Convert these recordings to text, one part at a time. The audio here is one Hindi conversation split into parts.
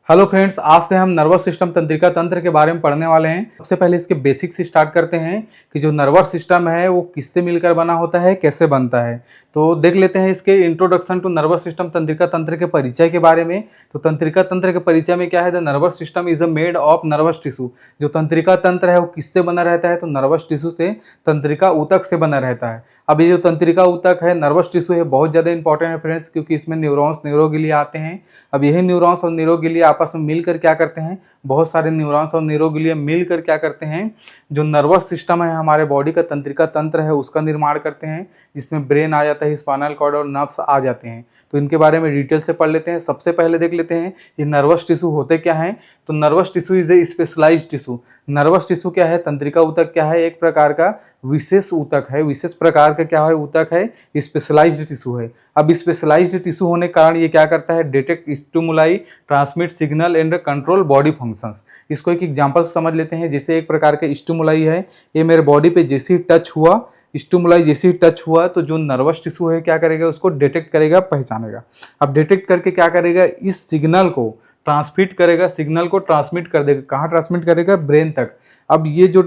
हेलो फ्रेंड्स, आज से हम नर्वस सिस्टम तंत्रिका तंत्र के बारे में पढ़ने वाले हैं। सबसे पहले इसके बेसिक से स्टार्ट करते हैं कि जो नर्वस सिस्टम है वो किससे मिलकर बना होता है, कैसे बनता है। तो देख लेते हैं इसके इंट्रोडक्शन टू नर्वस सिस्टम तंत्रिका तंत्र के परिचय के बारे में। तो तंत्रिका तंत्र के परिचय में क्या है, the nervous system is a made of nervous tissue. जो तंत्रिका तंत्र है वो किससे बना रहता है, तो नर्वस टिश्यू से, तंत्रिका ऊतक से बना रहता है। अब ये जो तंत्रिका ऊतक है, नर्वस टिश्यू है, बहुत ज़्यादा इंपॉर्टेंट है फ्रेंड्स, क्योंकि इसमें न्यूरॉन्स न्यूरोगिलिया आते हैं। अब यही न्यूरॉन्स और न्यूरोगिलिया आपस में मिलकर क्या करते हैं, बहुत सारे न्यूरॉन्स और न्यूरोगिलिया मिलकर क्या करते हैं, जो नर्वस सिस्टम है हमारे बॉडी का, तंत्रिका तंत्र है, उसका निर्माण करते हैं, जिसमें ब्रेन आ जाता है, स्पाइनल कॉर्ड और नर्व्स आ जाते हैं। तो इनके बारे में डिटेल से पढ़ लेते हैं। सबसे पहले देख लेते हैं ये नर्वस टिश्यू होते क्या हैं। तो nervous tissue is a specialised tissue. Nervous tissue क्या है, तंत्रिका ऊतक क्या है, एक प्रकार का विशेष ऊतक है, विशेष प्रकार का क्या है, ऊतक है, स्पेशलाइज्ड टिश्यू है। अब स्पेशलाइज्ड टिश्यू होने के कारण ये क्या करता है, detect stimuli, transmit signal and control body functions. इसको एक एग्जांपल से समझ लेते हैं। जैसे एक प्रकार का स्टिमुलाई है, ये मेरे बॉडी पे जैसे ही टच हुआ, स्टिमुलाई जैसे ही टच हुआ, तो जो नर्वस टिश्यू है क्या करेगा, उसको डिटेक्ट करेगा, पहचानेगा। अब डिटेक्ट करके क्या करेगा, इस सिग्नल को ट्रांसमिट करेगा, सिग्नल को ट्रांसमिट कर देगा। कहाँ ट्रांसमिट करेगा, ब्रेन तक। अब ये जो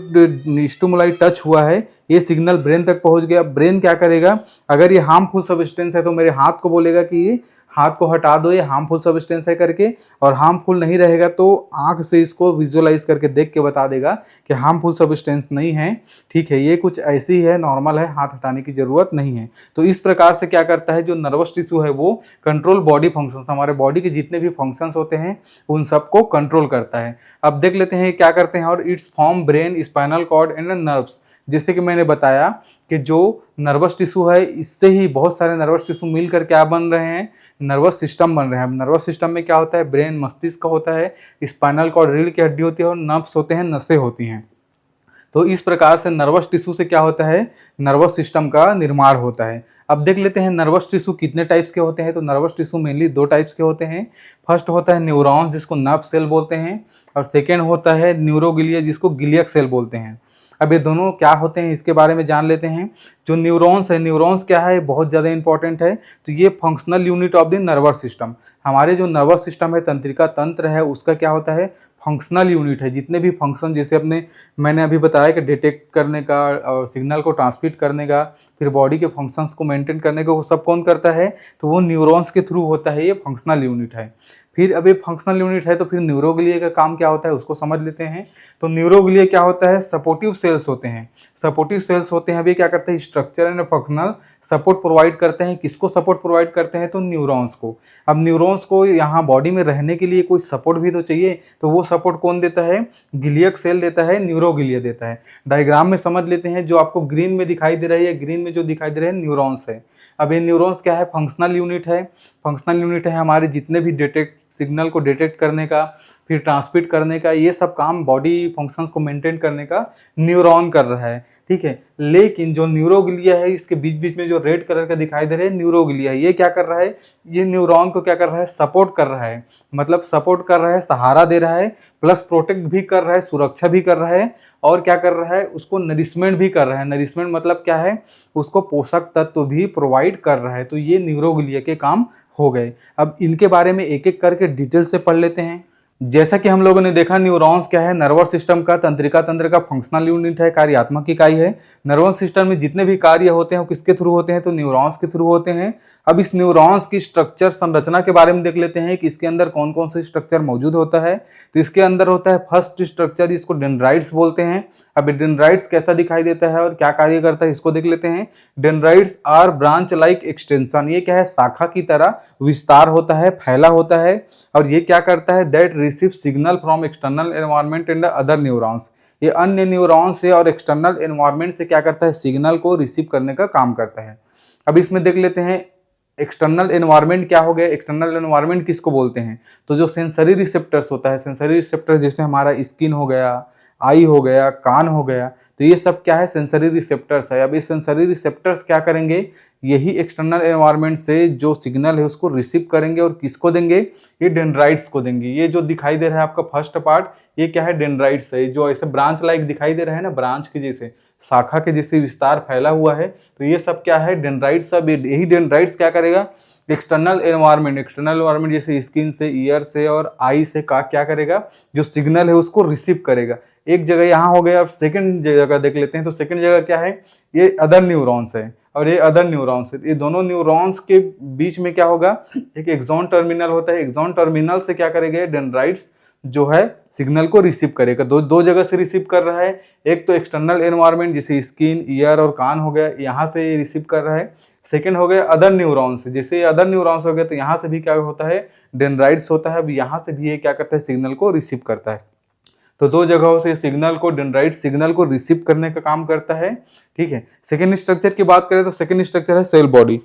स्टिमुलाई टच हुआ है, ये सिग्नल ब्रेन तक पहुंच गया। ब्रेन क्या करेगा, अगर ये हार्मफुल सब्सटेंस है तो मेरे हाथ को बोलेगा कि ये हाथ को हटा दो, ये हार्मफुल सब्सटेंस है करके। और हार्मफुल नहीं रहेगा तो आंख से इसको विजुअलाइज करके देख के बता देगा कि हार्मफुल सब्सटेंस नहीं है, ठीक है, ये कुछ ऐसी है, नॉर्मल है, हाथ हटाने की जरूरत नहीं है। तो इस प्रकार से क्या करता है, जो नर्वस टिश्यू है वो कंट्रोल बॉडी फंक्शंस, हमारे बॉडी के जितने भी फंक्शंस होते हैं उन सबको कंट्रोल करता है। अब देख लेते हैं क्या करते हैं। और it's form brain, spinal cord and nerves. जैसे कि मैंने बताया कि जो नर्वस टिश्यू है, इससे ही बहुत सारे नर्वस टिश्यू मिलकर क्या बन रहे हैं, नर्वस सिस्टम बन रहे हैं। नर्वस सिस्टम में क्या होता है, ब्रेन मस्तिष्क का होता है, स्पाइनल कॉर्ड रीढ़ की हड्डी होती है, और नर्व्स होते हैं, नसें होती हैं। तो इस प्रकार से नर्वस टिश्यू से क्या होता है, नर्वस सिस्टम का निर्माण होता है। अब देख लेते हैं नर्वस टिश्यू कितने टाइप्स के होते हैं। तो नर्वस टिश्यू मेनली दो टाइप्स के होते हैं। फर्स्ट होता है न्यूरॉन्स, जिसको नर्व सेल बोलते हैं, और सेकेंड होता है न्यूरोगिलिया, जिसको गिलियक सेल बोलते हैं। अब ये दोनों क्या होते हैं इसके बारे में जान लेते हैं। जो न्यूरॉन्स है, न्यूरॉन्स क्या है, बहुत ज़्यादा इंपॉर्टेंट है। तो ये functional unit of the nervous system. हमारे जो नर्वस सिस्टम है, तंत्रिका तंत्र है, उसका क्या होता है, फंक्शनल यूनिट है। जितने भी फंक्शन, जैसे मैंने अभी बताया कि डिटेक्ट करने का और सिग्नल को ट्रांसमिट करने का, फिर बॉडी के फंक्शंस को मेंटेन करने का, वो सब कौन करता है, तो वो न्यूरॉन्स के थ्रू होता है। ये फंक्शनल यूनिट है। फिर अब ये फंक्शनल यूनिट है तो फिर न्यूरोग्लिया का काम क्या होता है, उसको समझ लेते हैं। तो न्यूरोग्लिया क्या होता है, सपोर्टिव सेल्स होते हैं। सपोर्टिव सेल्स होते हैं। अब ये क्या करते हैं, structure and functional support provide करते हैं। किसको सपोर्ट प्रोवाइड करते हैं, तो न्यूरॉन्स को। अब न्यूरॉन्स को यहाँ बॉडी में रहने के लिए कोई सपोर्ट भी तो चाहिए, तो वो सपोर्ट कौन देता है, गिलियक सेल देता है, न्यूरोगिलिया देता है। डायग्राम में समझ लेते हैं। जो आपको ग्रीन में दिखाई दे रहा है, ग्रीन में जो दिखाई दे रहे हैं न्यूरॉन्स है। अब ये न्यूरॉन्स क्या है, फंक्शनल यूनिट है। फंक्शनल यूनिट है हमारे जितने भी डिटेक्ट सिग्नल को डिटेक्ट करने का, फिर ट्रांसमिट करने का, ये सब काम बॉडी फंक्शंस को मेंटेन करने का न्यूरॉन कर रहा है, ठीक है। लेकिन जो न्यूरोग्लिया है, इसके बीच बीच में जो रेड कलर का दिखाई दे रहा है न्यूरोग्लिया, ये क्या कर रहा है, ये न्यूरॉन को क्या कर रहा है, सपोर्ट कर रहा है। मतलब सपोर्ट कर रहा है, सहारा दे रहा है, प्लस प्रोटेक्ट भी कर रहा है, सुरक्षा भी कर रहा है, और क्या कर रहा है, उसको नरिशमेंट भी कर रहा है। नरिशमेंट मतलब क्या है, उसको पोषक तत्व भी प्रोवाइड कर रहा है। तो ये न्यूरोग्लिया के काम हो गए। अब इनके बारे में एक एक करके डिटेल से पढ़ लेते हैं। जैसा कि हम लोगों ने देखा, न्यूरॉन्स क्या है, नर्वस सिस्टम का, तंत्रिका तंत्र का फंक्शनल यूनिट है, कार्यात्मक इकाई है। नर्वस सिस्टम में जितने भी कार्य होते हैं वो किसके थ्रू होते हैं, तो न्यूरॉन्स के थ्रू होते हैं। अब इस न्यूरॉन्स की स्ट्रक्चर संरचना के बारे में देख लेते हैं कि इसके अंदर कौन कौन से स्ट्रक्चर मौजूद होता है। तो इसके अंदर होता है फर्स्ट स्ट्रक्चर, इसको डेंड्राइट्स बोलते हैं। अब डेंड्राइट्स कैसा दिखाई देता है और क्या कार्य करता है, इसको देख लेते हैं। Dendrites are branch like extension. ये क्या है, शाखा की तरह विस्तार होता है, फैला होता है। और ये क्या करता है, that receive signal from external environment and other neurons. ये अन्य न्यूरॉन्स से और एक्सटर्नल एनवायरनमेंट से क्या करता है, सिग्नल को रिसीव करने का काम करता है। अब इसमें देख लेते हैं एक्सटर्नल एनवायरनमेंट क्या हो गया। एक्सटर्नल एनवायरनमेंट किसको बोलते हैं, तो जो सेंसरी रिसेप्टर्स होता है, सेंसरी रिसेप्टर जैसे हमारा स्किन हो गया, आई हो गया, कान हो गया, तो ये सब क्या है, सेंसरी रिसेप्टर्स है। अब ये सेंसरी रिसेप्टर्स क्या करेंगे, यही एक्सटर्नल एनवायरनमेंट से जो सिग्नल है उसको रिसीव करेंगे और किसको देंगे, ये डेंड्राइट्स को देंगे। ये जो दिखाई दे रहा है आपका फर्स्ट पार्ट, ये क्या है, डेंड्राइट्स है। जो ऐसे ब्रांच लाइक दिखाई दे रहा है ना, ब्रांच के जैसे, शाखा के जैसे विस्तार फैला हुआ है। तो ये सब क्या है, डेंड्राइट्स। सब यही डेंड्राइट्स क्या करेगा, एक्सटर्नल एनवायरनमेंट जैसे स्किन से, ईयर से और आई से क्या करेगा, जो सिग्नल है उसको रिसीव करेगा। एक जगह यहाँ हो गया। अब सेकंड जगह देख लेते हैं। तो सेकंड जगह क्या है, ये अदर न्यूरॉन्स है और ये अदर न्यूरॉन्स है। ये दोनों न्यूरॉन्स के बीच में क्या होगा, एक एक्सॉन टर्मिनल होता है। एक्सॉन टर्मिनल से क्या करेगा, डेंड्राइट्स जो है सिग्नल को रिसीव करेगा। दो जगह से रिसीव कर रहा है। एक तो एक्सटर्नल एनवायरनमेंट जैसे स्किन, ईयर और कान हो गया, यहाँ से ये रिसीव कर रहा है। सेकंड हो गया अदर न्यूरॉन्स, जैसे अदर न्यूरॉन्स हो गया तो यहाँ से भी क्या होता है, डेंड्राइट्स होता है। अब यहाँ से भी ये क्या करता है, सिग्नल को रिसीव करता है। तो दो जगहों से सिग्नल को, डेंड्राइट सिग्नल को रिसीव करने का काम करता है। ठीक है। सेकेंड स्ट्रक्चर की बात करें तो सेकेंड स्ट्रक्चर है सेल बॉडी,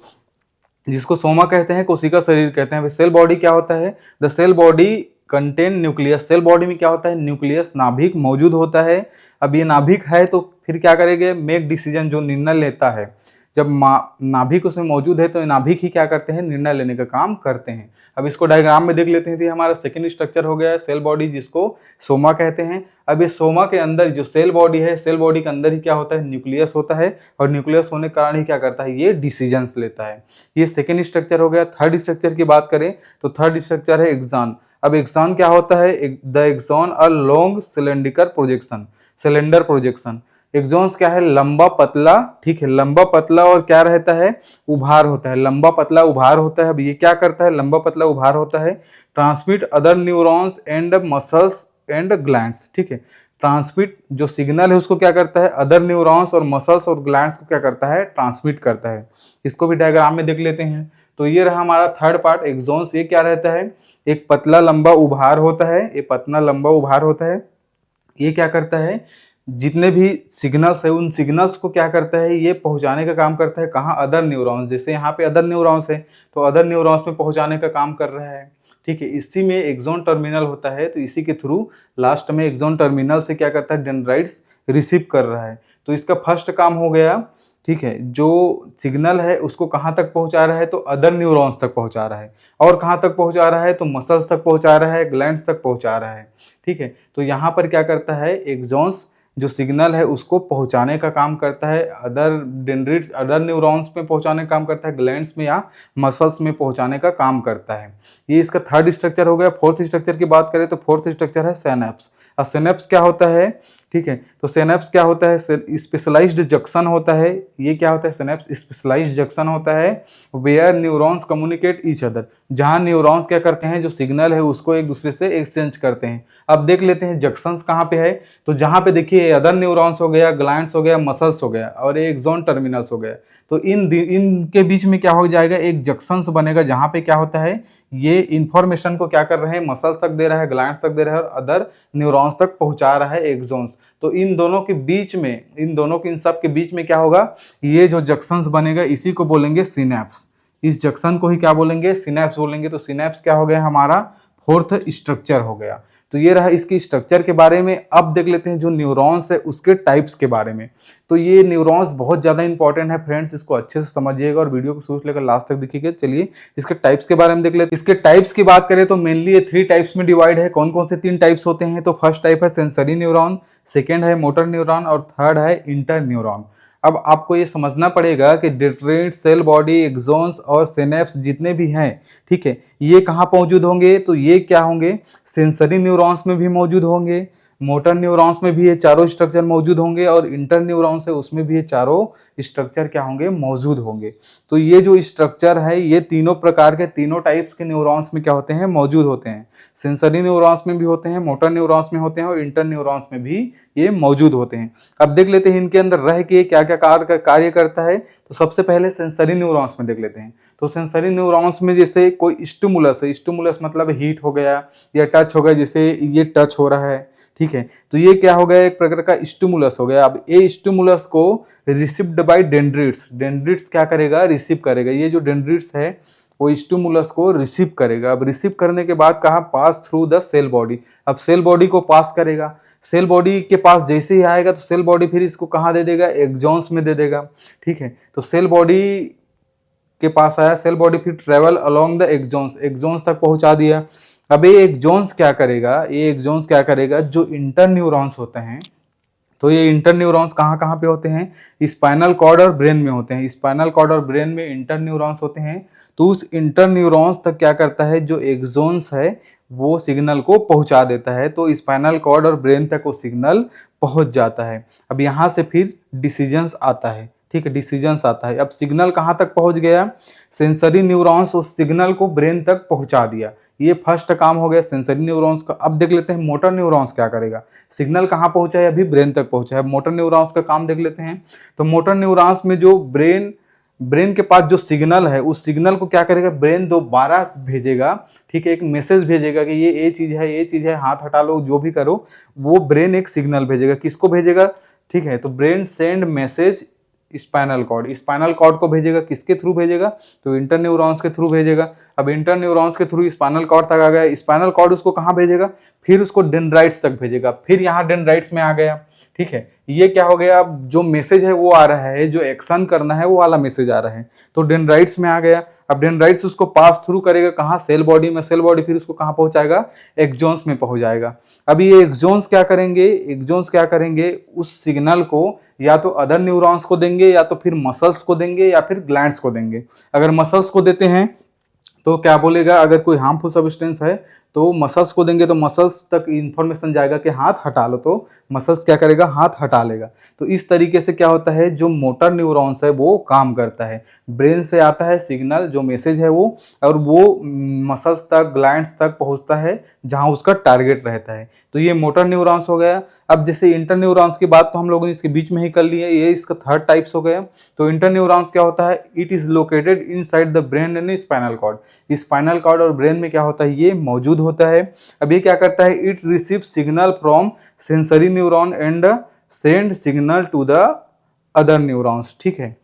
जिसको सोमा कहते हैं, कोशिका शरीर कहते हैं। सेल बॉडी क्या होता है, the cell body contain nucleus. Cell body में क्या होता है, न्यूक्लियस, नाभिक मौजूद होता है। अब ये नाभिक है तो फिर क्या करेंगे, मेक डिसीजन, जो निर्णय लेता है। जब नाभिक उसमें मौजूद है तो नाभिक ही क्या करते हैं, निर्णय लेने का काम करते हैं। अब इसको डायग्राम में देख लेते हैं। तो हमारा सेकेंड स्ट्रक्चर हो गया सेल बॉडी, जिसको सोमा कहते हैं। अब ये सोमा के अंदर जो सेल बॉडी है, सेल बॉडी के अंदर ही क्या होता है, न्यूक्लियस होता है। और न्यूक्लियस होने के कारण ही क्या करता है, ये डिसीजंस लेता है। ये सेकेंड स्ट्रक्चर हो गया। थर्ड स्ट्रक्चर की बात करें तो थर्ड स्ट्रक्चर है एक्सॉन। अब एक्सॉन क्या होता है, the axon a long cylinder projection, cylinder projection. Axons क्या है, लंबा पतला, ठीक है, लंबा पतला और क्या रहता है, उभार होता है। लंबा पतला उभार होता है। अब ये क्या करता है, लंबा पतला उभार होता है, transmit other neurons and muscles and glands. ठीक है, ट्रांसमिट जो सिग्नल है उसको क्या करता है, अदर न्यूरॉन्स और मसल्स और ग्लैंड्स को क्या करता है, ट्रांसमिट करता है। इसको भी डायग्राम में देख लेते हैं। तो ये रहा हमारा थर्ड पार्ट, एक्सॉन्स। ये क्या रहता है, एक पतला लंबा उभार होता है। ये पतला लंबा उभार होता है। ये क्या करता है, जितने भी सिग्नल्स है उन सिग्नल्स को क्या करता है, ये पहुंचाने का काम करता है। कहाँ, अदर न्यूरॉन्स। जैसे यहाँ पे अदर न्यूरॉन्स है तो अदर न्यूरॉन्स में पहुंचाने का काम कर रहा है। ठीक है, इसी में एक्सॉन टर्मिनल होता है। तो इसी के थ्रू लास्ट में एक्सॉन टर्मिनल से क्या करता है, डेंड्राइट्स रिसीव कर रहा है। तो इसका फर्स्ट काम हो गया। ठीक है, जो सिग्नल है उसको कहाँ तक पहुंचा रहा है, तो अदर न्यूरॉन्स तक पहुंचा रहा है। और कहाँ तक पहुंचा रहा है, तो मसल्स तक पहुंचा रहा है, ग्लैंड्स तक पहुंचा रहा है। ठीक है, तो यहाँ पर क्या करता है, एक्सॉन्स जो सिग्नल है उसको पहुंचाने का काम करता है। अदर डेंड्रिट्स, अदर न्यूरॉन्स में पहुंचाने का काम करता है, ग्लैंड्स में या मसल्स में पहुंचाने का काम करता है। ये इसका थर्ड स्ट्रक्चर हो गया। फोर्थ स्ट्रक्चर की बात करें तो फोर्थ स्ट्रक्चर है सिनेप्स। अब सिनेप्स क्या होता है, ठीक है, तो सिनेप्स क्या होता है, स्पेशलाइज्ड जंक्शन होता है। ये क्या होता है, सिनेप्स स्पेशलाइज्ड जंक्शन होता है, where neurons communicate each other, जहां न्यूरॉन्स क्या करते हैं, जो सिग्नल है उसको एक दूसरे से एक्सचेंज करते हैं। अब देख लेते हैं जंक्शंस कहाँ पे है। तो जहां पे देखिए अदर न्यूरॉन्स हो गया, ग्लैंड्स हो गया, मसल्स हो गया और एक एक्सॉन टर्मिनल्स हो गया। तो इनके बीच में क्या हो जाएगा, एक जंक्शंस बनेगा जहां पे क्या होता है, ये इंफॉर्मेशन को क्या कर रहे हैं, मसल्स तक दे रहा है, ग्लैंड्स तक दे रहा है और अदर न्यूरॉन्स तक पहुंचा रहा है एक्सॉन्स। तो इन दोनों के बीच में, इन सब के बीच में क्या होगा, ये जो जंक्शंस बनेगा इसी को बोलेंगे सिनेप्स। इस जंक्शन को ही क्या बोलेंगे, सिनेप्स बोलेंगे। तो सिनेप्स क्या हो गया, हमारा फोर्थ स्ट्रक्चर हो गया। तो ये रहा इसकी स्ट्रक्चर के बारे में। अब देख लेते हैं जो न्यूरॉन्स है उसके टाइप्स के बारे में। तो ये न्यूरॉन्स बहुत ज़्यादा इंपॉर्टेंट है फ्रेंड्स, इसको अच्छे से समझिएगा और वीडियो को शुरू से लेकर लास्ट तक देखिएगा। चलिए इसके टाइप्स के बारे में देख लेते हैं। इसके टाइप्स की बात करें तो मेनली ये 3 टाइप्स में डिवाइड है। कौन कौन से 3 टाइप्स होते हैं, तो फर्स्ट टाइप है सेंसरी न्यूरॉन, सेकेंड है मोटर न्यूरॉन और थर्ड है इंटर न्यूरॉन। अब आपको ये समझना पड़ेगा कि डिफरेंट सेल बॉडी, एक्सॉन्स और सिनेप्स जितने भी हैं, ठीक है, ये कहाँ मौजूद होंगे, तो ये क्या होंगे, सेंसरी न्यूरॉन्स में भी मौजूद होंगे, मोटर न्यूरॉन्स में भी ये चारों स्ट्रक्चर मौजूद होंगे और इंटर न्यूरॉन्स है उसमें भी ये चारों स्ट्रक्चर क्या होंगे, मौजूद होंगे। तो ये जो स्ट्रक्चर है ये तीनों प्रकार के, तीनों टाइप्स के न्यूरॉन्स में क्या होते हैं, मौजूद होते हैं। सेंसरी न्यूरॉन्स में भी होते हैं, मोटर न्यूरॉन्स में होते हैं और इंटर न्यूरॉन्स में भी ये मौजूद होते हैं। अब देख लेते हैं इनके अंदर रह के क्या क्या कार्य करता है। तो सबसे पहले सेंसरी न्यूरॉन्स में देख लेते हैं। तो सेंसरी न्यूरॉन्स में जैसे कोई स्टिमुलस है, स्टिमुलस मतलब हीट हो गया या टच हो गया, जैसे ये टच हो रहा है, ठीक है, तो ये क्या हो गया, एक प्रकार का स्टिमुलस हो गया। अब ये स्टिमुलस को रिसीव्ड बाय डेंड्रिट्स, डेंड्रिट्स क्या करेगा, रिसीव करेगा। ये जो डेंड्रिट्स है वो स्टिमुलस को रिसीव करेगा। अब रिसीव करने के बाद कहाँ, pass through the cell body. अब सेल बॉडी को पास करेगा। सेल बॉडी के पास जैसे ही आएगा तो सेल बॉडी फिर इसको कहाँ दे देगा, एक्सॉन्स में दे देगा, ठीक है। तो सेल बॉडी के पास आया, सेल बॉडी फिर travel along the axons, axons तक पहुंचा दिया। अब ये एक्सॉन्स क्या करेगा, ये एक्सॉन्स क्या करेगा, जो इंटर न्यूरॉन्स होते हैं, तो ये इंटर न्यूरॉन्स कहाँ कहाँ पे होते हैं, स्पाइनल कॉर्ड और ब्रेन में होते हैं। स्पाइनल कॉर्ड और ब्रेन में इंटर न्यूरॉन्स होते हैं। तो उस इंटर न्यूरॉन्स तक क्या करता है, जो एक्सोन्स है वो सिग्नल को पहुंचा देता है। तो स्पाइनल कॉर्ड और ब्रेन तक वो सिग्नल पहुंच जाता है। अब यहाँ से फिर डिसीजंस आता है, ठीक है, डिसीजंस आता है। अब सिग्नल कहाँ तक पहुंच गया, सेंसरी न्यूरॉन्स उस सिग्नल को ब्रेन तक पहुंचा दिया। ये फर्स्ट काम हो गया सेंसरी न्यूरॉन्स का। अब देख लेते हैं मोटर न्यूरॉन्स क्या करेगा। सिग्नल कहाँ पहुंचा है, अभी ब्रेन तक पहुंचा है। मोटर न्यूरॉन्स का काम देख लेते हैं। तो मोटर न्यूरॉन्स में जो ब्रेन के पास जो सिग्नल है, उस सिग्नल को क्या करेगा, ब्रेन दोबारा भेजेगा, ठीक है, एक मैसेज भेजेगा कि ये चीज है, ये चीज है, हाथ हटा लो, जो भी करो, वो ब्रेन एक सिग्नल भेजेगा। किसको भेजेगा, ठीक है, तो brain send message spinal cord को भेजेगा। किसके थ्रू भेजेगा, तो इंटर न्यूरॉन्स के थ्रू भेजेगा। अब इंटर न्यूरॉन्स के थ्रू स्पाइनल कॉर्ड तक आ गया। स्पाइनल कॉर्ड उसको कहाँ भेजेगा, फिर उसको डेंड्राइट्स तक भेजेगा। फिर यहाँ डेंड्राइट्स में आ गया, ठीक है। ये क्या हो गया, अब जो मैसेज है वो आ रहा है, जो एक्शन करना है वो वाला मैसेज आ रहा है, तो डेंड्राइट्स में आ गया। अब डेंड्राइट्स उसको पास थ्रू करेगा कहाँ, सेल बॉडी में। सेल बॉडी फिर उसको कहाँ पहुंचाएगा, एक्सोन्स में पहुंच जाएगा। अब ये एक्सोन्स क्या करेंगे, उस सिग्नल को या तो अदर न्यूरॉन्स को देंगे, या तो फिर मसल्स को देंगे, या फिर ग्लैंड्स को देंगे। अगर मसल्स को देते हैं तो क्या बोलेगा, अगर कोई हार्मफुल सब्सटेंस है तो मसल्स को देंगे, तो मसल्स तक इंफॉर्मेशन जाएगा कि हाथ हटा लो, तो मसल्स क्या करेगा, हाथ हटा लेगा। तो इस तरीके से क्या होता है, जो मोटर न्यूरॉन्स है वो काम करता है। ब्रेन से आता है सिग्नल, जो मैसेज है वो, और वो मसल्स तक, ग्लैंड्स तक पहुंचता है जहां उसका टारगेट रहता है। तो ये मोटर न्यूरॉन्स हो गया। अब जैसे इंटर न्यूरॉन्स की बात तो हम लोगों ने इसके बीच में ही कर ली है, ये इसका थर्ड टाइप्स हो गया। तो इंटर न्यूरॉन्स क्या होता है, it is located inside the brain and spinal cord. Spinal cord और ब्रेन में क्या होता है, ये मौजूद होता है। अब ये क्या करता है, it receive signal from sensory neuron and send signal to the other neurons, ठीक है,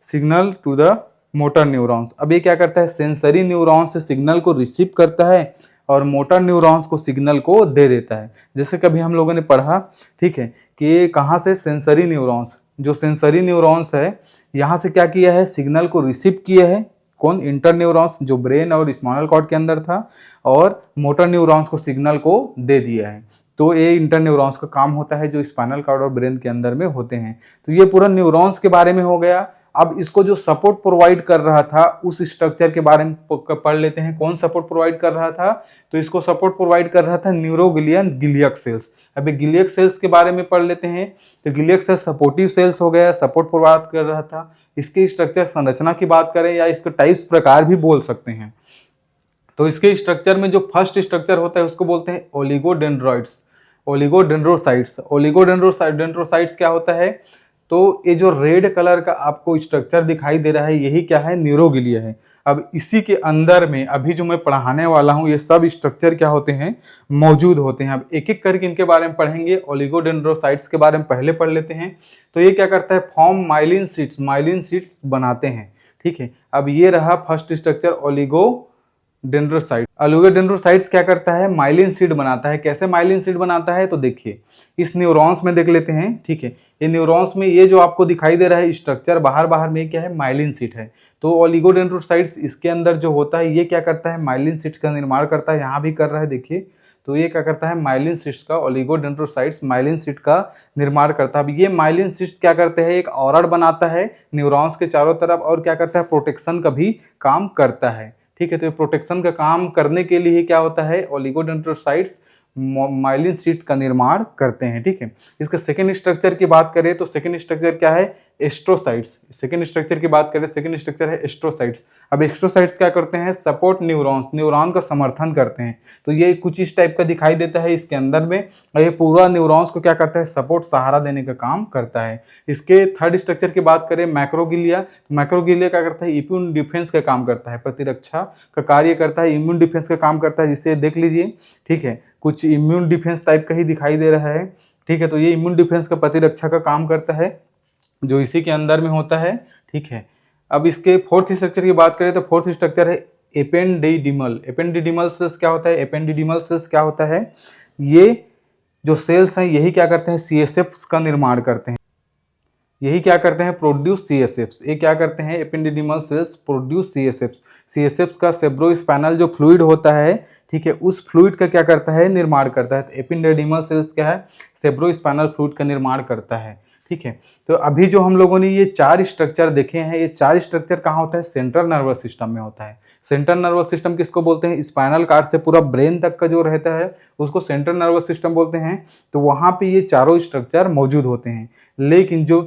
signal to the motor neurons. अब ये क्या करता है, सेंसरी न्यूरॉन्स से सिग्नल को रिसीव करता है और मोटर न्यूरॉन्स को सिग्नल को दे देता है। जैसे कभी हम लोगों ने पढ़ा, ठीक है, कि कहाँ से सेंसरी न्यूरॉन्स, जो सेंसरी न्यूरॉन्स है यहाँ से क्या किया है, सिग्नल को रिसीव किया है। कौन, इंटर न्यूरॉन्स जो ब्रेन और स्पाइनल कॉर्ड के अंदर था, और मोटर न्यूरॉन्स को सिग्नल को दे दिया है। तो ये इंटर न्यूरॉन्स का काम होता है जो स्पाइनल कॉर्ड और ब्रेन के अंदर में होते हैं। तो ये पूरा न्यूरॉन्स के बारे में हो गया। अब इसको जो सपोर्ट प्रोवाइड कर रहा था उस स्ट्रक्चर के बारे में पढ़ लेते हैं। कौन सपोर्ट प्रोवाइड कर रहा था, तो इसको सपोर्ट प्रोवाइड कर रहा था न्यूरोग्लियन गिलियक सेल्स। अभी गिलियक सेल्स के बारे में पढ़ लेते हैं। तो गिलियक सेल्स सपोर्टिव सेल्स हो गया, सपोर्ट प्रोवाइड कर रहा था। इसके स्ट्रक्चर संरचना की बात करें या इसके टाइप्स प्रकार भी बोल सकते हैं, तो इसके स्ट्रक्चर में जो फर्स्ट स्ट्रक्चर होता है उसको बोलते हैं ओलिगोडेंड्रॉइड्स, ओलिगोडेंड्रोसाइट्स। ओलिगोडेंड्रोसाइट्स क्या होता है, तो ये जो रेड कलर का आपको स्ट्रक्चर दिखाई दे रहा है यही क्या है, न्यूरोगिलिया है। अब इसी के अंदर में अभी जो मैं पढ़ाने वाला हूँ ये सब स्ट्रक्चर क्या होते हैं, मौजूद होते हैं। अब एक एक करके इनके बारे में पढ़ेंगे। ओलिगोडेंड्रोसाइट्स के बारे में पहले पढ़ लेते हैं। तो ये क्या करता है, फॉर्म माइलिन शीट्स बनाते हैं, ठीक है। अब ये रहा फर्स्ट स्ट्रक्चर ओलिगोडेंड्रोसाइट्स क्या करता है, माइलिन शीट बनाता है। कैसे माइलिन शीट बनाता है, तो देखिए इस न्यूरॉन्स में देख लेते हैं, ठीक है। ये न्यूरॉन्स में ये जो आपको दिखाई दे रहा है स्ट्रक्चर बाहर में क्या है, माइलिन शीट है। तो ओलिगोडेंड्रोसाइट्स इसके अंदर जो होता है ये क्या करता है, माइलिन शीट्स का निर्माण करता है। यहाँ भी कर रहा है देखिए, तो ये क्या करता है, माइलिन शीट्स का, ओलिगोडेंड्रोसाइट्स माइलिन शीट का निर्माण करता है। अब ये माइलिन शीट्स क्या करते हैं, एक आवरण बनाता है न्यूरॉन्स के चारों तरफ, और क्या करता है, प्रोटेक्शन का भी काम करता है, ठीक है। तो प्रोटेक्शन का काम करने के लिए क्या होता है, ओलिगोडेंड्रोसाइट्स माइलिन शीट का निर्माण करते हैं, ठीक है। इसका सेकेंड स्ट्रक्चर की बात करें तो सेकेंड स्ट्रक्चर क्या है, एस्ट्रोसाइट्स। सेकेंड स्ट्रक्चर की बात करें, सेकेंड स्ट्रक्चर है एस्ट्रोसाइट्स। अब एस्ट्रोसाइट्स क्या करते हैं, सपोर्ट न्यूरॉन का समर्थन करते हैं। तो ये कुछ इस टाइप का दिखाई देता है इसके अंदर में, और ये पूरा न्यूरॉन्स को क्या करता है, सपोर्ट, सहारा देने का काम करता है। इसके थर्ड स्ट्रक्चर की बात करें, मैक्रोगिलिया। मैक्रोगिलिया क्या करता है, इम्यून डिफेंस का काम करता है, प्रतिरक्षा का कार्य करता है, इम्यून डिफेंस का काम करता है, जिससे देख लीजिए, ठीक है, कुछ इम्यून डिफेंस टाइप का ही दिखाई दे रहा है, ठीक है। तो ये इम्यून डिफेंस का प्रतिरक्षा का काम करता है जो इसी के अंदर में होता है, ठीक है। अब इसके फोर्थ स्ट्रक्चर की बात करें तो फोर्थ स्ट्रक्चर है एपेंडिडिमल। एपेंडिडिमल सेल्स क्या होता है, एपेंडिडिमल सेल्स क्या होता है, ये जो सेल्स हैं यही क्या करते हैं, सीएसएफ का निर्माण करते हैं। यही क्या करते हैं, प्रोड्यूस सीएसएफ्स। ये क्या करते हैं, एपेंडिडिमल सेल्स प्रोड्यूस सीएसएफ्स। सीएसएफ्स का सेब्रोस्पाइनल जो फ्लूइड होता है, ठीक है, उस फ्लूइड का क्या करता है, निर्माण करता है। तो एपिडेर्मल सेल्स क्या है, सेरेब्रोस्पाइनल फ्लूइड का निर्माण करता है। ठीक है, तो अभी जो हम लोगों ने ये 4 स्ट्रक्चर देखे हैं, ये 4 स्ट्रक्चर कहाँ होता है, सेंट्रल नर्वस सिस्टम में होता है। सेंट्रल नर्वस सिस्टम किसको बोलते हैं, स्पाइनल कार्ड से पूरा ब्रेन तक का जो रहता है उसको सेंट्रल नर्वस सिस्टम बोलते हैं। तो वहाँ पे ये चारों स्ट्रक्चर मौजूद होते हैं। लेकिन जो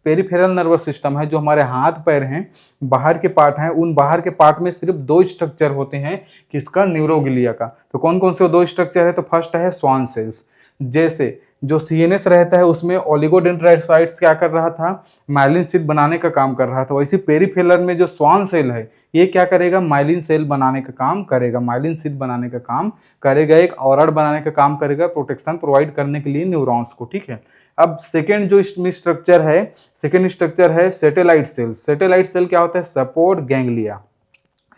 पेरिफेरल नर्वस सिस्टम है, जो हमारे हाथ पैर हैं, बाहर के पार्ट हैं, उन बाहर के पार्ट में सिर्फ 2 स्ट्रक्चर होते हैं, किसका, न्यूरोग्लिया का। तो कौन कौन से 2 स्ट्रक्चर है, तो फर्स्ट है स्वान सेल्स। जैसे जो सीएनएस रहता है उसमें ओलिगोडेंड्रोसाइट्स क्या कर रहा था, माइलिन शीट बनाने का काम कर रहा था, वैसे पेरिफेरल में जो स्वान सेल है ये क्या करेगा, माइलिन सेल बनाने का काम करेगा, माइलिन शीट बनाने का काम करेगा, एक औरड बनाने का काम करेगा, प्रोटेक्शन प्रोवाइड करने के लिए न्यूरॉन्स को। ठीक है, अब सेकेंड जो इसमें स्ट्रक्चर है, सेकेंड स्ट्रक्चर है सैटेलाइट सेल। सैटेलाइट सेल क्या होता है, सपोर्ट गैंग्लिया।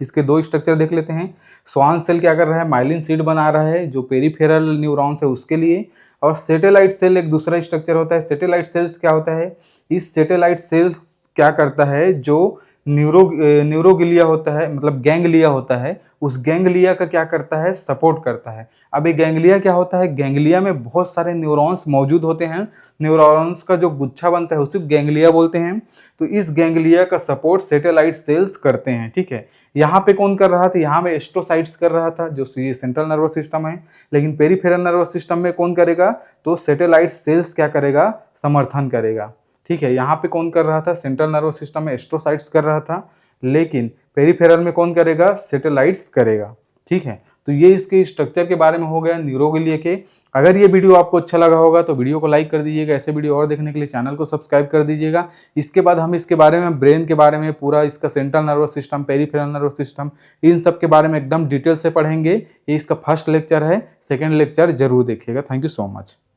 इसके 2 स्ट्रक्चर देख लेते हैं। स्वान सेल क्या कर रहा है, माइलिन शीट बना रहा है जो पेरिफेरल न्यूरॉन्स है उसके लिए, और सैटेलाइट सेल एक दूसरा स्ट्रक्चर होता है। सैटेलाइट सेल्स क्या होता है, इस सैटेलाइट सेल्स क्या करता है, जो न्यूरोग्लिया होता है, मतलब गैंग्लिया होता है, उस गैंग्लिया का क्या करता है, सपोर्ट करता है। अब ये गैंग्लिया क्या होता है, गैंग्लिया में बहुत सारे न्यूरॉन्स मौजूद होते हैं, न्यूरॉन्स का जो गुच्छा बनता है उसी को गैंग्लिया बोलते हैं। तो इस गैंग्लिया का सपोर्ट सैटेलाइट सेल्स करते हैं। ठीक है, यहाँ पे कौन कर रहा था, यहाँ पे एस्ट्रोसाइट्स कर रहा था जो सेंट्रल नर्वस सिस्टम है। लेकिन पेरिफेरल नर्वस सिस्टम में कौन करेगा, तो सैटेलाइट सेल्स क्या करेगा, समर्थन करेगा। ठीक है, यहाँ पे कौन कर रहा था, सेंट्रल नर्वस सिस्टम में एस्ट्रोसाइट्स कर रहा था, लेकिन पेरिफेरल में कौन करेगा, सैटेलाइट्स करेगा। ठीक है, तो ये इसके स्ट्रक्चर के बारे में हो गया न्यूरोग्लिया के। अगर ये वीडियो आपको अच्छा लगा होगा तो वीडियो को लाइक कर दीजिएगा, ऐसे वीडियो और देखने के लिए चैनल को सब्सक्राइब कर दीजिएगा। इसके बाद हम इसके बारे में, ब्रेन के बारे में, पूरा इसका central nervous system, peripheral nervous system, इन सब के बारे में एकदम डिटेल से पढ़ेंगे। ये इसका फर्स्ट लेक्चर है, सेकेंड लेक्चर जरूर देखिएगा। Thank you so much.